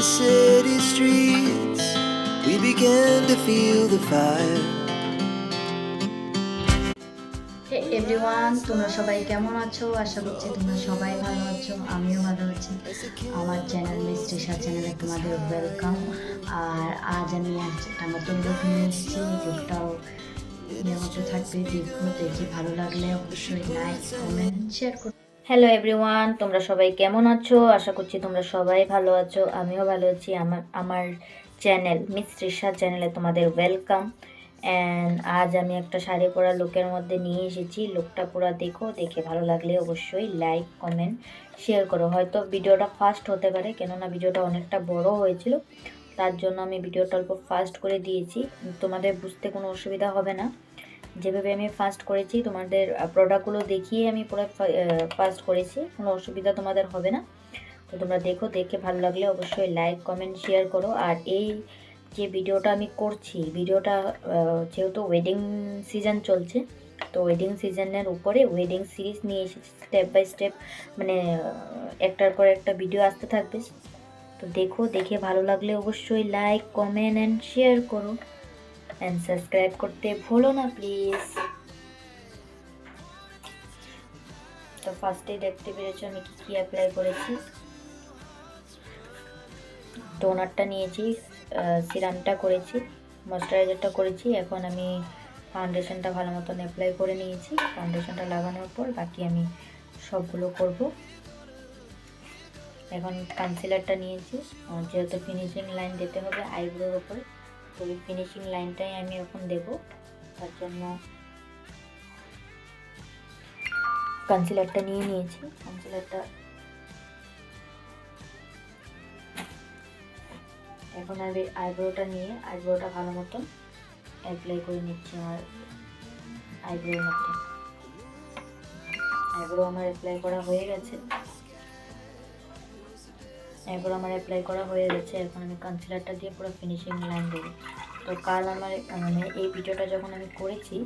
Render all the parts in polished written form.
the city streets, we began to feel the fire. Hey everyone, তোমরা সবাই কেমন আছো? আশা করছি তোমরা সবাই ভালো আছো, আমিও ভালো আছি। আমার চ্যানেল মিস্ট্রিশা চ্যানেলে তোমাদের ওয়েলকাম। আর আজ আমি একটা নতুন লুক নিয়ে এসেছি। লুকটাও এর মধ্যে থাকবে, দেখো, দেখি ভালো লাগলে অবশ্যই লাইক কমেন্ট শেয়ার করো। হ্যালো এভরিওয়ান, তোমরা সবাই কেমন আছো? আশা করছি তোমরা সবাই ভালো আছো, আমিও ভালো আছি। আমার চ্যানেল মিস্ট্রিশা চ্যানেলে তোমাদের ওয়েলকাম। অ্যান্ড আজ আমি একটা শাড়ি পরা লুকের মধ্যে নিয়ে এসেছি। লুকটা পুরো দেখো, দেখে ভালো লাগলে অবশ্যই লাইক কমেন্ট শেয়ার করো। হয়তো ভিডিওটা ফাস্ট হতে পারে, কেননা ভিডিওটা অনেকটা বড় হয়েছিল, তার জন্য আমি ভিডিওটা অল্প ফাস্ট করে দিয়েছি। তোমাদের বুঝতে কোনো অসুবিধা হবে না। যেভাবে আমি ফাস্ট করেছি, তোমাদের প্রোডাক্টগুলো দেখিয়ে আমি পুরো ফাস্ট করেছি, কোনো অসুবিধা তোমাদের হবে না। তো তোমরা দেখো, দেখে ভালো লাগলে অবশ্যই লাইক কমেন্ট শেয়ার করো। আর এই যে ভিডিওটা আমি করছি, ভিডিওটা যেহেতু ওয়েডিং সিজন চলছে, তো ওয়েডিং সিজনের উপরে ওয়েডিং সিরিজ নিয়ে এসেছি। স্টেপ বাই স্টেপ, মানে একটার পর একটা ভিডিও আসতে থাকবে। তো দেখো, দেখে ভালো লাগলে অবশ্যই লাইক কমেন্ট অ্যান্ড শেয়ার করো, অ্যান্ড সাবস্ক্রাইব করতে ভুলো না প্লিজ। তো ফার্স্টেই দেখতে পেরেছো আমি কী কী অ্যাপ্লাই করেছি। টোনারটা নিয়েছি, সিরামটা করেছি, ময়শ্চারাইজারটা করেছি। এখন আমি ফাউন্ডেশনটা ভালো মতন অ্যাপ্লাই করে নিয়েছি। ফাউন্ডেশনটা লাগানোর পর বাকি আমি সবগুলো করব। এখন কনসিলারটা নিয়েছি, যেহেতু ফিনিশিং লাইন দিতে হবে আইব্রোর ওপরে, তো ওই ফিনিশিং লাইনটাই আমি এখন দেব। তার জন্য কনসিলারটা নিয়ে নিয়েছি। কনসিলারটা এখন আমি আইব্রোটা নিয়ে আইব্রোটা ভালো মতন অ্যাপ্লাই করে নিচ্ছি। আমার আইব্রোর মধ্যে আইব্রো আমার অ্যাপ্লাই করা হয়ে গেছে। এখন আমি কনসিলারটা দিয়ে পুরো ফিনিশিং লাইন দেবো। তো কাল আমার মানে এই ভিডিওটা যখন আমি করেছি,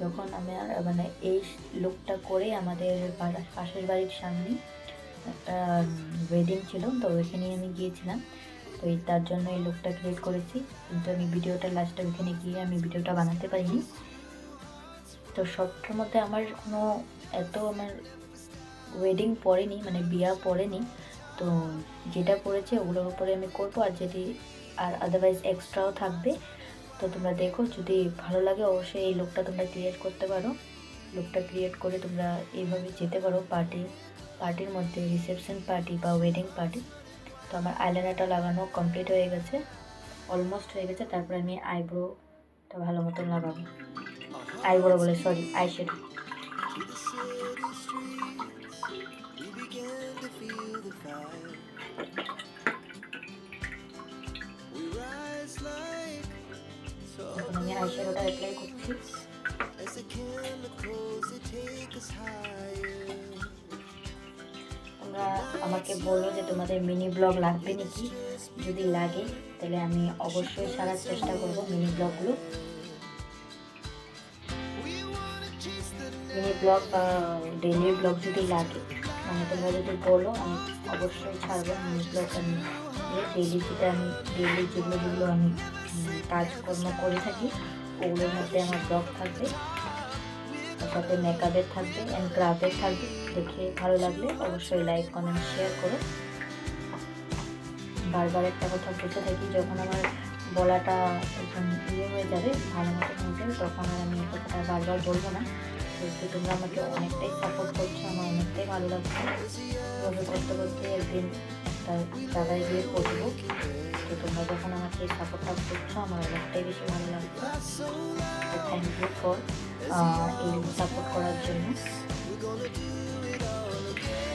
যখন আমি মানে এই লুকটা করে আমাদের পাশের বাড়ির সামনে একটা ওয়েডিং ছিল, তো ওইখানে আমি গিয়েছিলাম। তো তার জন্য এই লুকটা ক্রিয়েট করেছি, কিন্তু আমি ভিডিওটা লাস্টে ওইখানে গিয়ে আমি ভিডিওটা বানাতে পারিনি। তো সবটার মধ্যে আমার কোনো আমার ওয়েডিং পড়েনি, মানে বিয়া পড়েনি। তো যেটা পড়েছে ওগুলোর উপরে আমি করবো, আর আদারওয়াইজ এক্সট্রাও থাকবে। তো তোমরা দেখো, যদি ভালো লাগে অবশ্যই এই লুকটা তোমরা ক্রিয়েট করতে পারো। লুকটা ক্রিয়েট করে তোমরা এইভাবে যেতে পারো পার্টির মধ্যে, রিসেপশন পার্টি বা ওয়েডিং পার্টি। তো আমার আইলাইনারটা লাগানো কমপ্লিট হয়ে গেছে, অলমোস্ট হয়ে গেছে। তারপরে আমি আইব্রোটা ভালো মতন লাগাবো। আইশ্যাডো। এখন আমি আইশ্যাডোটা অ্যাপ্লাই করছি। তোমরা আমাকে বলো যে তোমাদের মিনি ব্লগ লাগবে নাকি। যদি লাগে তাহলে আমি অবশ্যই সারার চেষ্টা করব মিনি ব্লগগুলো। মিনি ব্লগ বা ডেইলি ব্লগ যদি লাগে, মানে তোমরা যদি বলো, আমি অবশ্যই ছাড়বো মিনি ব্লগ। আমি ডেইলি যেগুলো আমি কাজকর্ম করে থাকি ওগুলোর মধ্যে আমার ব্লগ থাকবে, তার সাথে মেকআপের থাকবে অ্যান্ড ক্রাফটের থাকবে। দেখে ভালো লাগলে অবশ্যই লাইক কমেন্ট শেয়ার করো। বারবার একটা কথা বলতে থাকি, যখন আমার বলাটা একদম হয়ে যাবে, ভালো মতো হয়ে যাবে, তখন আর আমি কথাটা বারবার বলবো না। তো তোমরা আমাকে অনেকটাই সাপোর্ট করছো, আমার অনেকটাই ভালো লাগছে। এভাবে করতে করতে একদিন একটা জায়গায় গিয়ে করবো। তো তোমরা যখন আমাকে সাপোর্টটা করছো, আমার অনেকটাই বেশি ভালো লাগছে। তো থ্যাংক ইউ ফর এই সাপোর্ট করার জন্য।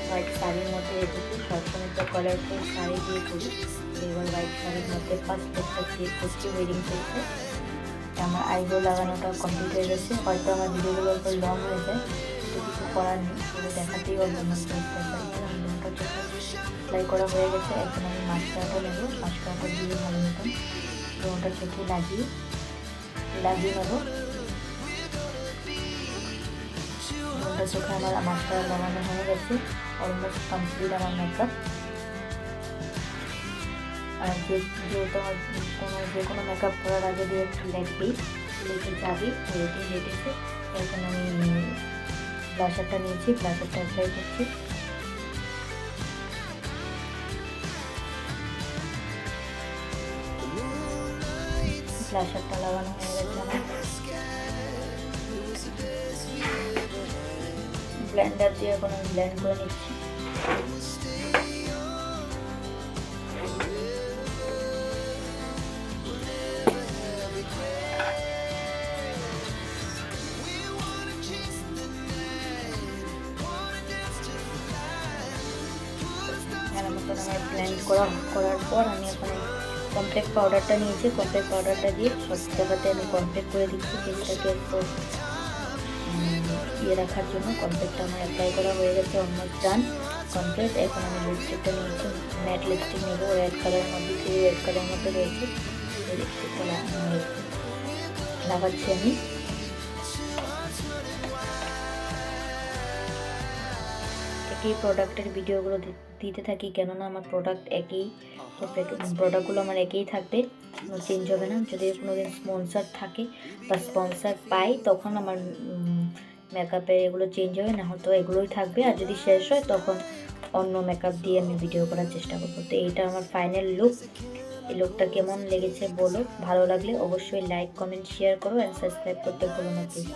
হোয়াইট শাড়ির মধ্যে রেখেছি, সবসময় তো কালারফুল শাড়ি দিয়ে করি। এবার হোয়াইট শাড়ির মধ্যে ফার্স্ট লুকটা ক্রিয়েট করছি ওয়েডিং সেটে। আমার আইব্রো লাগানোটা কমপ্লিট হয়ে গেছে। হয়তো আমার ভিডিওগুলো একটু লং হয়ে যায়, তো কিছু করার নেই, পুরো দেখাতেই হবে আমার ফেসটা। লুকটা চোখে অ্যাপ্লাই করা হয়ে গেছে। এখন আমি মাস্কারাটা নেবো, মাস্কারাটা দিয়ে ভালো মতন রোটা চোখে লাগিয়ে নেবো। রোটা চোখে আমার মাস্কারা লাগানো হয়ে গেছে, অলমোস্ট কমপ্লিট আমার মেকআপ। আর যেহেতু আমার যে কোনো মেকআপ করার আগে দিয়ে লেটে যাবি লেটেছে। এখন আমি ব্লাশারটা নিয়েছি, ব্লাশারটা অ্যাপ্লাই করছি। ব্লাশারটা লাগানো হয়ে গেছে আমার। ব্লেন্ডার দিয়ে এখন আমি ব্লেন্ড করে নিচ্ছি। মতন আমার ব্লেন্ড করার পর আমি এখন কমপ্লেক্ট পাউডারটা নিয়েছি। কমপ্লেক্ট পাউডারটা দিয়ে সব জায়গাতে আমি কমপ্লেক্ট করে দিচ্ছি ফেসটাকে একটু রাখার জন্য। কমপ্লেক্টটা আমার অ্যাপ্লাই করা হয়ে গেছে, অলমোস্ট ডান কমপ্লিট। এখন আমি লিপস্টিকটা নিয়েছি, ম্যাট লিপস্টিক নেব রেড কালারের মধ্যে, সেই রেড কালারের মধ্যে রয়েছে। এই লিপস্টিকটা লাগাচ্ছি আমি। একই প্রোডাক্টের ভিডিওগুলো দিতে থাকি, কেননা আমার প্রোডাক্ট একই, তো প্রোডাক্টগুলো আমার একই থাকবে, কোনো চেঞ্জ হবে না। যদি কোনোদিন স্পন্সার থাকে বা স্পন্সার পাই তখন আমার মেকআপের এগুলো চেঞ্জ হবে, না হয়তো এগুলোই থাকবে। আর যদি শেষ হয় তখন অন্য মেকআপ দিয়ে আমি ভিডিও করার চেষ্টা করবো। তো এইটা আমার ফাইনাল লুক। এই লুকটা কেমন লেগেছে বলো, ভালো লাগলে অবশ্যই লাইক কমেন্ট শেয়ার করো অ্যান্ড সাবস্ক্রাইব করতে ভুলো না প্লিজ।